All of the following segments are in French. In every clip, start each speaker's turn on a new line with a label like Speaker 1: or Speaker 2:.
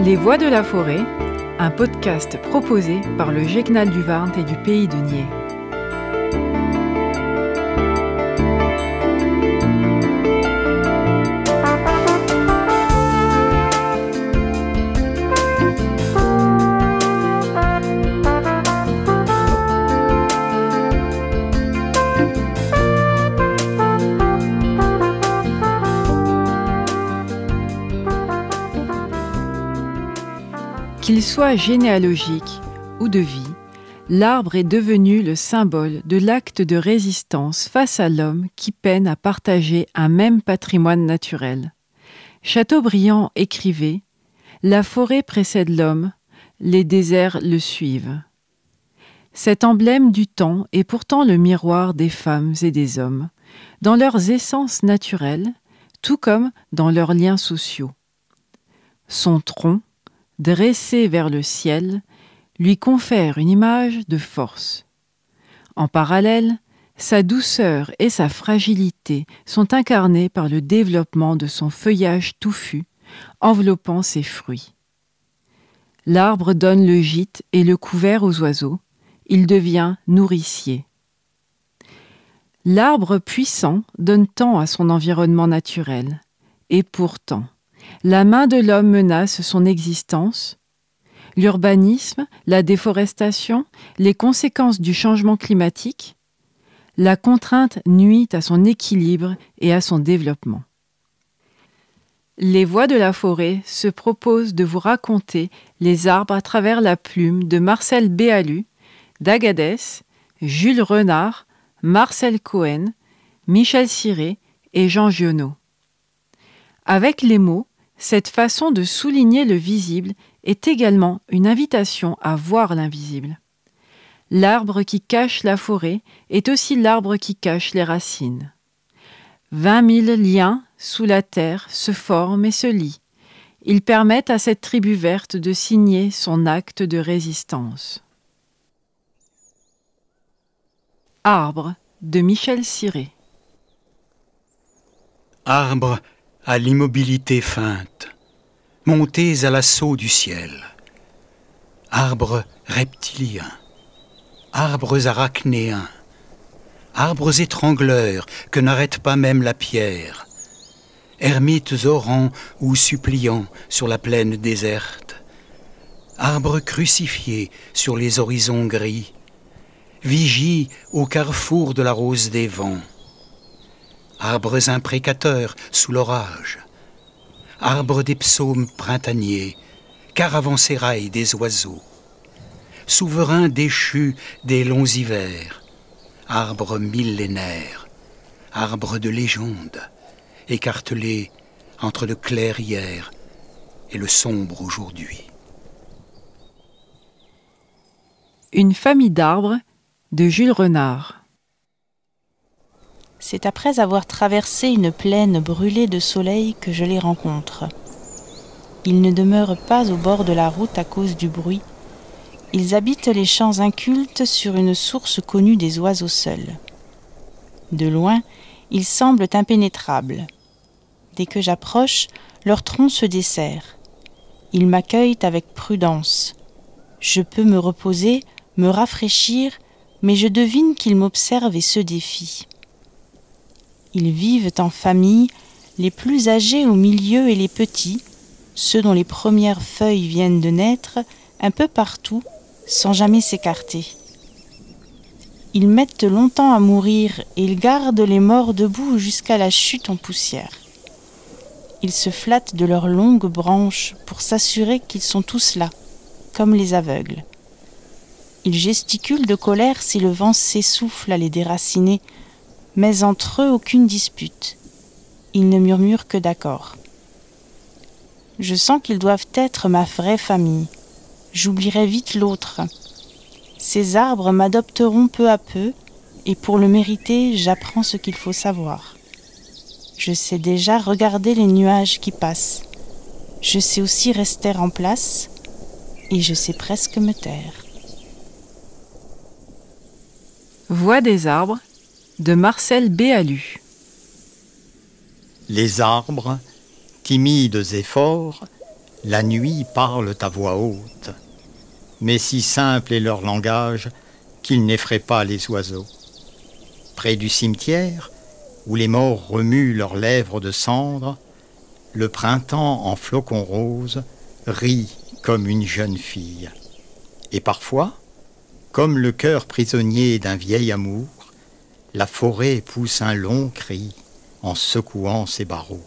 Speaker 1: Les Voix de la forêt, un podcast proposé par le GECNAL du Varnt et du Pays de Nied. Qu'il soit généalogique ou de vie, l'arbre est devenu le symbole de l'acte de résistance face à l'homme qui peine à partager un même patrimoine naturel. Chateaubriand écrivait « La forêt précède l'homme, les déserts le suivent ». Cet emblème du temps est pourtant le miroir des femmes et des hommes, dans leurs essences naturelles, tout comme dans leurs liens sociaux. Son tronc, dressé vers le ciel, lui confère une image de force. En parallèle, sa douceur et sa fragilité sont incarnées par le développement de son feuillage touffu, enveloppant ses fruits. L'arbre donne le gîte et le couvert aux oiseaux, il devient nourricier. L'arbre puissant donne tant à son environnement naturel, et pourtant, la main de l'homme menace son existence. L'urbanisme, la déforestation, les conséquences du changement climatique, la contrainte nuit à son équilibre et à son développement. Les Voix de la forêt se proposent de vous raconter les arbres à travers la plume de Marcel Béalu, d'Agadès, Jules Renard, Marcel Cohen, Michel Ciré et Jean Giono. Avec les mots, cette façon de souligner le visible est également une invitation à voir l'invisible. L'arbre qui cache la forêt est aussi l'arbre qui cache les racines. 20 000 liens sous la terre se forment et se lient. Ils permettent à cette tribu verte de signer son acte de résistance. Arbre de Michel Ciré.
Speaker 2: Arbre à l'immobilité feinte, montez à l'assaut du ciel. Arbres reptiliens, arbres arachnéens, arbres étrangleurs que n'arrête pas même la pierre, ermites orants ou suppliants sur la plaine déserte, arbres crucifiés sur les horizons gris, vigies au carrefour de la rose des vents, arbres imprécateurs sous l'orage, arbres des psaumes printaniers, caravansérail des oiseaux, souverains déchus des longs hivers, arbres millénaires, arbres de légende, écartelés entre le clair hier et le sombre aujourd'hui.
Speaker 1: Une famille d'arbres de Jules Renard.
Speaker 3: C'est après avoir traversé une plaine brûlée de soleil que je les rencontre. Ils ne demeurent pas au bord de la route à cause du bruit. Ils habitent les champs incultes sur une source connue des oiseaux seuls. De loin, ils semblent impénétrables. Dès que j'approche, leur tronc se desserre. Ils m'accueillent avec prudence. Je peux me reposer, me rafraîchir, mais je devine qu'ils m'observent et se défient. Ils vivent en famille, les plus âgés au milieu et les petits, ceux dont les premières feuilles viennent de naître, un peu partout, sans jamais s'écarter. Ils mettent longtemps à mourir et ils gardent les morts debout jusqu'à la chute en poussière. Ils se flattent de leurs longues branches pour s'assurer qu'ils sont tous là, comme les aveugles. Ils gesticulent de colère si le vent s'essouffle à les déraciner, mais entre eux aucune dispute. Ils ne murmurent que d'accord. Je sens qu'ils doivent être ma vraie famille. J'oublierai vite l'autre. Ces arbres m'adopteront peu à peu, et pour le mériter, j'apprends ce qu'il faut savoir. Je sais déjà regarder les nuages qui passent. Je sais aussi rester en place, et je sais presque me taire.
Speaker 1: Voix des arbres de Marcel Béalu.
Speaker 4: Les arbres, timides et forts, La nuit parlent à voix haute, mais si simple est leur langage qu'ils n'effraient pas les oiseaux. Près du cimetière, où les morts remuent leurs lèvres de cendre, le printemps en flocons roses rit comme une jeune fille. Et parfois, comme le cœur prisonnier d'un vieil amour, la forêt pousse un long cri en secouant ses barreaux.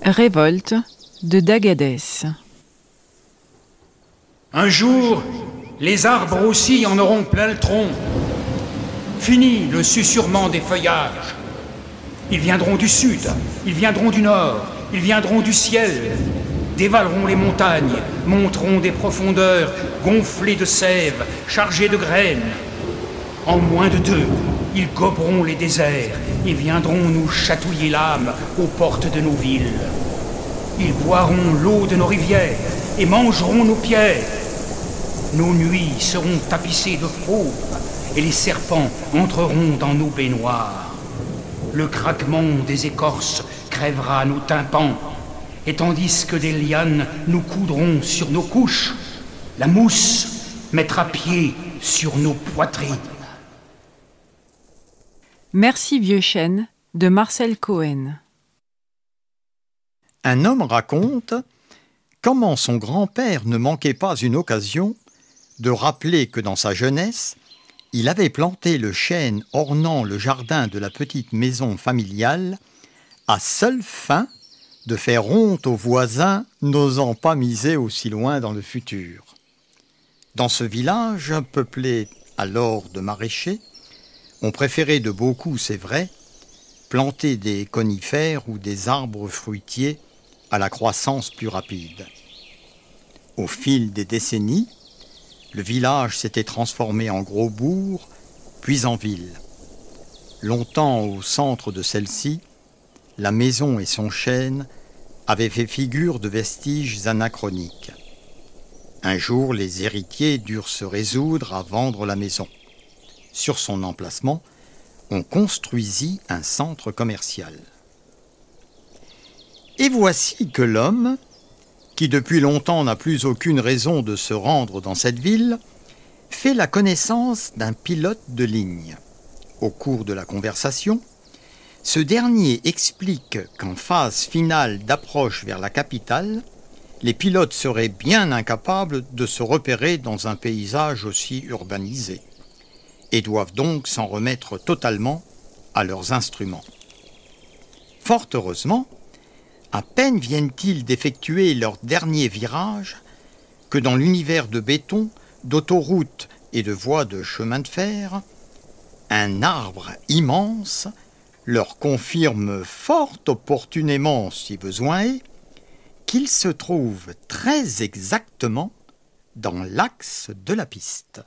Speaker 1: Révolte de Dagadès.
Speaker 2: Un jour, les arbres aussi en auront plein le tronc. Fini le susurrement des feuillages. Ils viendront du sud, ils viendront du nord, ils viendront du ciel, dévaleront les montagnes, monteront des profondeurs gonflées de sève, chargées de graines. En moins de 2, ils goberont les déserts et viendront nous chatouiller l'âme aux portes de nos villes. Ils boiront l'eau de nos rivières et mangeront nos pierres. Nos nuits seront tapissées de fauves et les serpents entreront dans nos baignoires. Le craquement des écorces crèvera nos tympans, et tandis que des lianes nous coudront sur nos couches, la mousse mettra pied sur nos poitrines.
Speaker 1: Merci vieux chêne de Marcel Cohen.
Speaker 4: Un homme raconte comment son grand-père ne manquait pas une occasion de rappeler que dans sa jeunesse, il avait planté le chêne ornant le jardin de la petite maison familiale à seule fin de faire honte aux voisins n'osant pas miser aussi loin dans le futur. Dans ce village, peuplé alors de maraîchers, on préférait de beaucoup, c'est vrai, planter des conifères ou des arbres fruitiers à la croissance plus rapide. Au fil des décennies, le village s'était transformé en gros bourg, puis en ville. Longtemps au centre de celle-ci, la maison et son chêne avaient fait figure de vestiges anachroniques. Un jour, les héritiers durent se résoudre à vendre la maison. Sur son emplacement, on construisit un centre commercial. Et voici que l'homme, qui depuis longtemps n'a plus aucune raison de se rendre dans cette ville, fait la connaissance d'un pilote de ligne. Au cours de la conversation, ce dernier explique qu'en phase finale d'approche vers la capitale, les pilotes seraient bien incapables de se repérer dans un paysage aussi urbanisé et doivent donc s'en remettre totalement à leurs instruments. Fort heureusement, à peine viennent-ils d'effectuer leur dernier virage que dans l'univers de béton, d'autoroutes et de voies de chemin de fer, un arbre immense leur confirme fort opportunément, si besoin est, qu'ils se trouvent très exactement dans l'axe de la piste.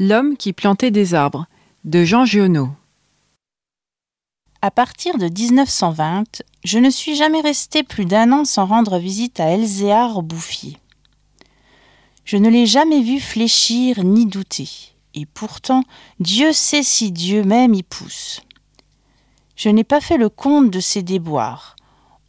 Speaker 1: L'homme qui plantait des arbres de Jean Giono.
Speaker 3: À partir de 1920, je ne suis jamais resté plus d'1 an sans rendre visite à Elzéar-Bouffier. Je ne l'ai jamais vu fléchir ni douter, et pourtant, Dieu sait si Dieu même y pousse. Je n'ai pas fait le compte de ses déboires.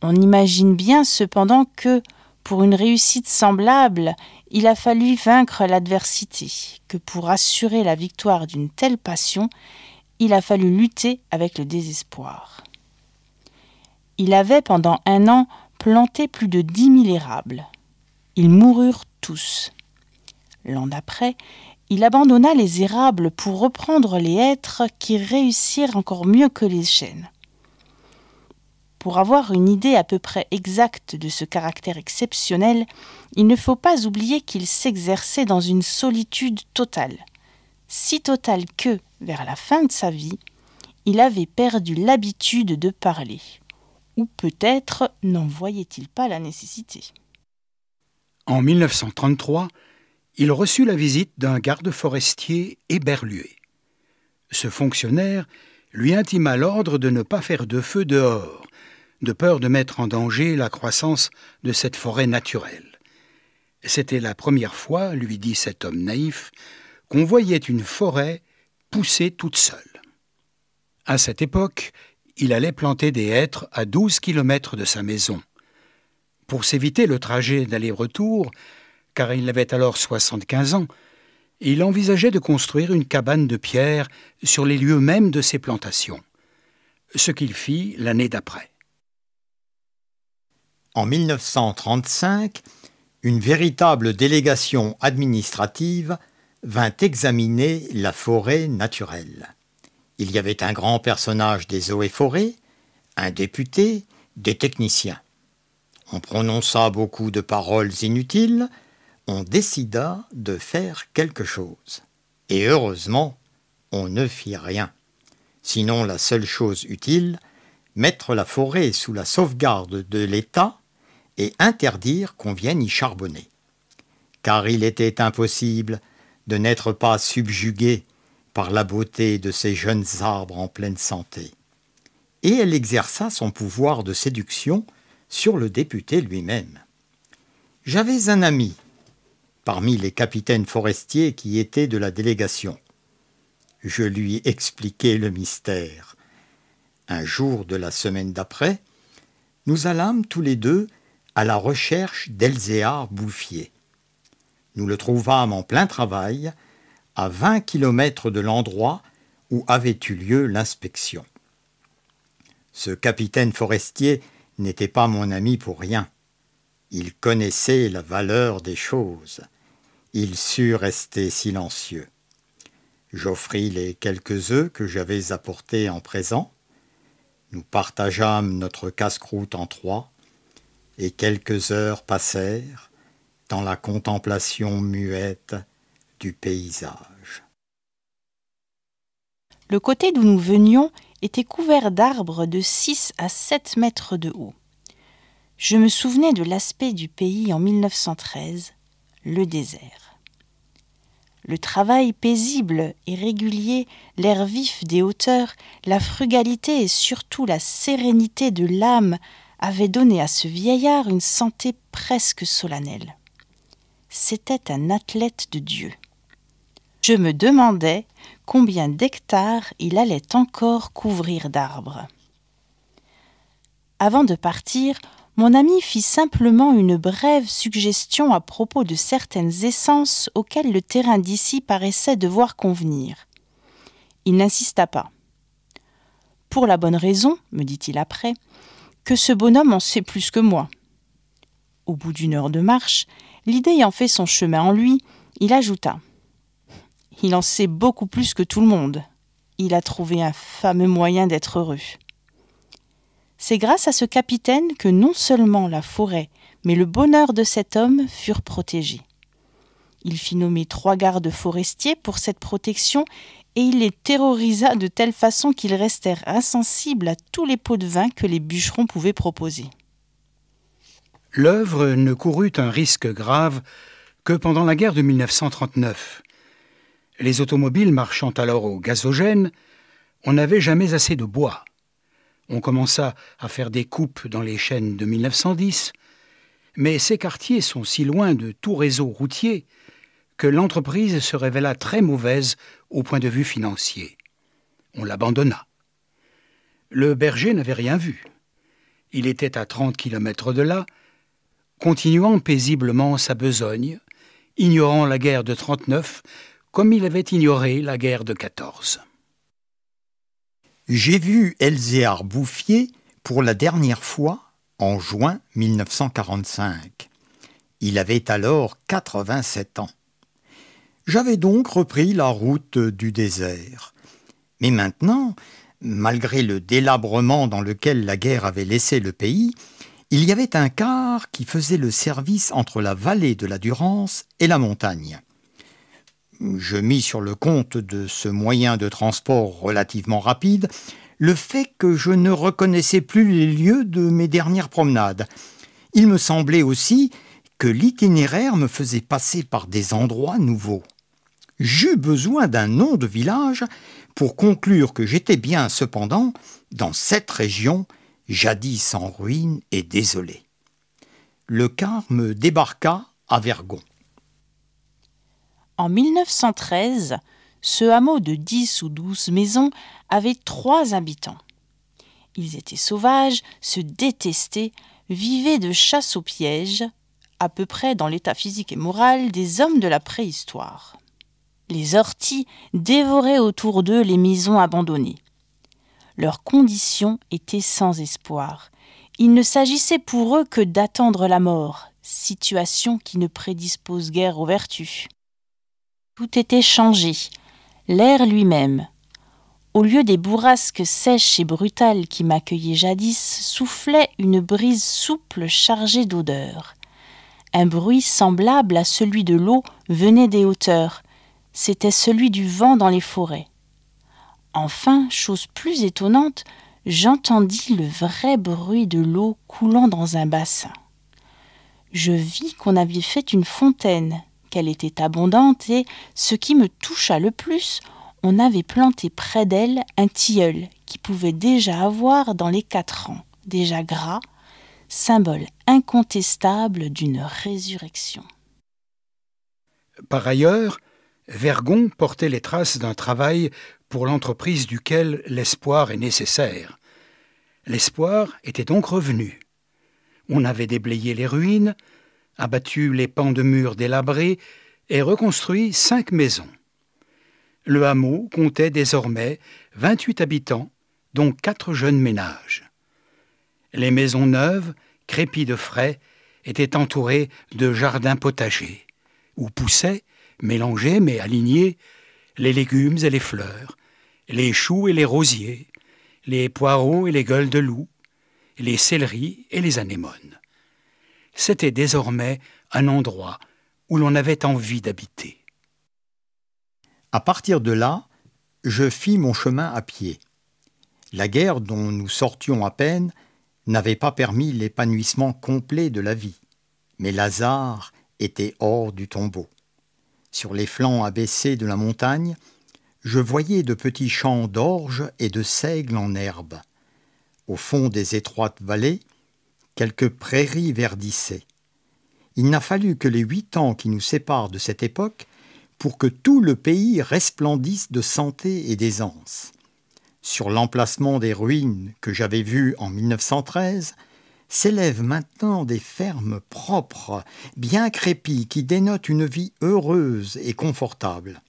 Speaker 3: On imagine bien cependant que, pour une réussite semblable, il a fallu vaincre l'adversité, que pour assurer la victoire d'une telle passion, il a fallu lutter avec le désespoir. Il avait pendant 1 an planté plus de 10 000 érables. Ils moururent tous. L'an d'après, il abandonna les érables pour reprendre les hêtres qui réussirent encore mieux que les chênes. Pour avoir une idée à peu près exacte de ce caractère exceptionnel, il ne faut pas oublier qu'il s'exerçait dans une solitude totale. Si totale que, vers la fin de sa vie, il avait perdu l'habitude de parler. Ou peut-être n'en voyait-il pas la nécessité.
Speaker 2: En 1933, il reçut la visite d'un garde forestier éberlué. Ce fonctionnaire lui intima l'ordre de ne pas faire de feu dehors, de peur de mettre en danger la croissance de cette forêt naturelle. C'était la première fois, lui dit cet homme naïf, qu'on voyait une forêt pousser toute seule. À cette époque, il allait planter des hêtres à 12 kilomètres de sa maison. Pour s'éviter le trajet d'aller-retour, car il avait alors 75 ans, il envisageait de construire une cabane de pierre sur les lieux mêmes de ses plantations, ce qu'il fit l'année d'après.
Speaker 4: En 1935, une véritable délégation administrative vint examiner la forêt naturelle. Il y avait un grand personnage des eaux et forêts, un député, des techniciens. On prononça beaucoup de paroles inutiles, on décida de faire quelque chose. Et heureusement, on ne fit rien. Sinon, la seule chose utile, mettre la forêt sous la sauvegarde de l'État et interdire qu'on vienne y charbonner. Car il était impossible de n'être pas subjugué par la beauté de ces jeunes arbres en pleine santé. Et elle exerça son pouvoir de séduction sur le député lui-même. J'avais un ami parmi les capitaines forestiers qui étaient de la délégation. Je lui expliquai le mystère. Un jour de la semaine d'après, nous allâmes tous les deux à la recherche d'Elzéar Bouffier. Nous le trouvâmes en plein travail, à 20 kilomètres de l'endroit où avait eu lieu l'inspection. Ce capitaine forestier n'était pas mon ami pour rien. Il connaissait la valeur des choses. Il sut rester silencieux. J'offris les quelques œufs que j'avais apportés en présent. Nous partageâmes notre casse-croûte en 3, et quelques heures passèrent dans la contemplation muette du paysage.
Speaker 3: Le côté d'où nous venions était couvert d'arbres de 6 à 7 mètres de haut. Je me souvenais de l'aspect du pays en 1913, le désert. Le travail paisible et régulier, l'air vif des hauteurs, la frugalité et surtout la sérénité de l'âme avaient donné à ce vieillard une santé presque solennelle. C'était un athlète de Dieu. Je me demandais combien d'hectares il allait encore couvrir d'arbres. Avant de partir, mon ami fit simplement une brève suggestion à propos de certaines essences auxquelles le terrain d'ici paraissait devoir convenir. Il n'insista pas. « Pour la bonne raison, me dit-il après, que ce bonhomme en sait plus que moi. » Au bout d'une heure de marche, l'idée ayant fait son chemin en lui, il ajouta « Il en sait beaucoup plus que tout le monde. Il a trouvé un fameux moyen d'être heureux. » C'est grâce à ce capitaine que non seulement la forêt, mais le bonheur de cet homme furent protégés. Il fit nommer 3 gardes forestiers pour cette protection et il les terrorisa de telle façon qu'ils restèrent insensibles à tous les pots de vin que les bûcherons pouvaient proposer.
Speaker 2: L'œuvre ne courut un risque grave que pendant la guerre de 1939. Les automobiles marchant alors au gazogène, on n'avait jamais assez de bois. On commença à faire des coupes dans les chênes de 1910, mais ces quartiers sont si loin de tout réseau routier que l'entreprise se révéla très mauvaise au point de vue financier. On l'abandonna. Le berger n'avait rien vu. Il était à 30 kilomètres de là, continuant paisiblement sa besogne, ignorant la guerre de 39 comme il avait ignoré la guerre de 14.
Speaker 4: J'ai vu Elzéar Bouffier pour la dernière fois en juin 1945. Il avait alors 87 ans. J'avais donc repris la route du désert. Mais maintenant, malgré le délabrement dans lequel la guerre avait laissé le pays, il y avait un quart qui faisait le service entre la vallée de la Durance et la montagne. Je mis sur le compte de ce moyen de transport relativement rapide le fait que je ne reconnaissais plus les lieux de mes dernières promenades. Il me semblait aussi que l'itinéraire me faisait passer par des endroits nouveaux. J'eus besoin d'un nom de village pour conclure que j'étais bien cependant dans cette région jadis en ruine et désolé. Le carme débarqua à Vergon.
Speaker 3: En 1913, ce hameau de 10 ou 12 maisons avait 3 habitants. Ils étaient sauvages, se détestaient, vivaient de chasse au piège, à peu près dans l'état physique et moral des hommes de la préhistoire. Les orties dévoraient autour d'eux les maisons abandonnées. Leurs conditions étaient sans espoir. Il ne s'agissait pour eux que d'attendre la mort, situation qui ne prédispose guère aux vertus. Tout était changé, l'air lui-même. Au lieu des bourrasques sèches et brutales qui m'accueillaient jadis, soufflait une brise souple chargée d'odeurs. Un bruit semblable à celui de l'eau venait des hauteurs. C'était celui du vent dans les forêts. Enfin, chose plus étonnante, j'entendis le vrai bruit de l'eau coulant dans un bassin. Je vis qu'on avait fait une fontaine, qu'elle était abondante et, ce qui me toucha le plus, on avait planté près d'elle un tilleul qui pouvait déjà avoir dans les 4 ans, déjà gras, symbole incontestable d'une résurrection.
Speaker 2: Par ailleurs, Vergon portait les traces d'un travail pour l'entreprise duquel l'espoir est nécessaire. L'espoir était donc revenu. On avait déblayé les ruines, abattu les pans de murs délabrés et reconstruit 5 maisons. Le hameau comptait désormais 28 habitants, dont 4 jeunes ménages. Les maisons neuves, crépies de frais, étaient entourées de jardins potagers, où poussaient, mélangés mais alignés, les légumes et les fleurs, les choux et les rosiers, les poireaux et les gueules de loup, les céleris et les anémones. C'était désormais un endroit où l'on avait envie d'habiter.
Speaker 4: À partir de là, je fis mon chemin à pied. La guerre dont nous sortions à peine n'avait pas permis l'épanouissement complet de la vie, mais Lazare était hors du tombeau. Sur les flancs abaissés de la montagne, je voyais de petits champs d'orge et de seigle en herbe. Au fond des étroites vallées, quelques prairies verdissaient. Il n'a fallu que les 8 ans qui nous séparent de cette époque pour que tout le pays resplendisse de santé et d'aisance. Sur l'emplacement des ruines que j'avais vues en 1913, s'élèvent maintenant des fermes propres, bien crépies, qui dénotent une vie heureuse et confortable.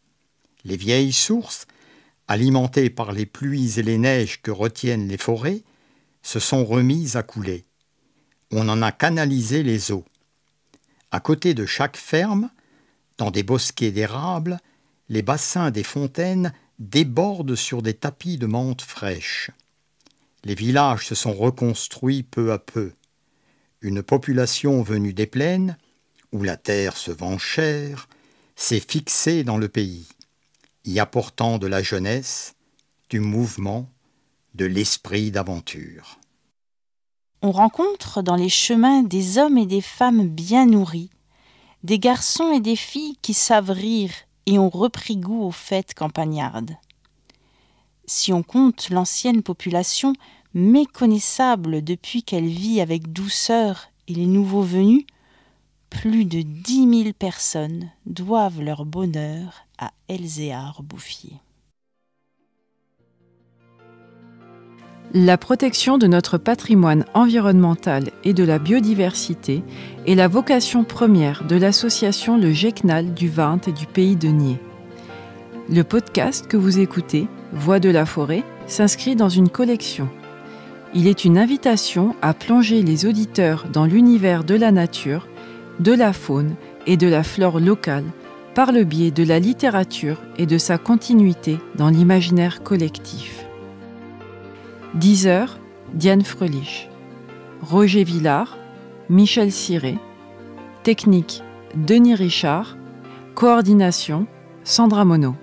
Speaker 4: Les vieilles sources, alimentées par les pluies et les neiges que retiennent les forêts, se sont remises à couler. On en a canalisé les eaux. À côté de chaque ferme, dans des bosquets d'érables, les bassins des fontaines débordent sur des tapis de menthe fraîche. Les villages se sont reconstruits peu à peu. Une population venue des plaines, où la terre se vend cher, s'est fixée dans le pays, y apportant de la jeunesse, du mouvement, de l'esprit d'aventure.
Speaker 3: On rencontre dans les chemins des hommes et des femmes bien nourris, des garçons et des filles qui savent rire et ont repris goût aux fêtes campagnardes. Si on compte l'ancienne population, méconnaissable depuis qu'elle vit avec douceur, et les nouveaux venus, plus de 10 000 personnes doivent leur bonheur à Elzéar Bouffier.
Speaker 1: La protection de notre patrimoine environnemental et de la biodiversité est la vocation première de l'association Le Gecnal du Varnt et du Pays de Nied. Le podcast que vous écoutez, Voix de la forêt, s'inscrit dans une collection. Il est une invitation à plonger les auditeurs dans l'univers de la nature, de la faune et de la flore locale par le biais de la littérature et de sa continuité dans l'imaginaire collectif. Deezer, Diane Fröhlich. Roger Villard, Michel Ciré. Technique, Denis Richard. Coordination, Sandra Monod.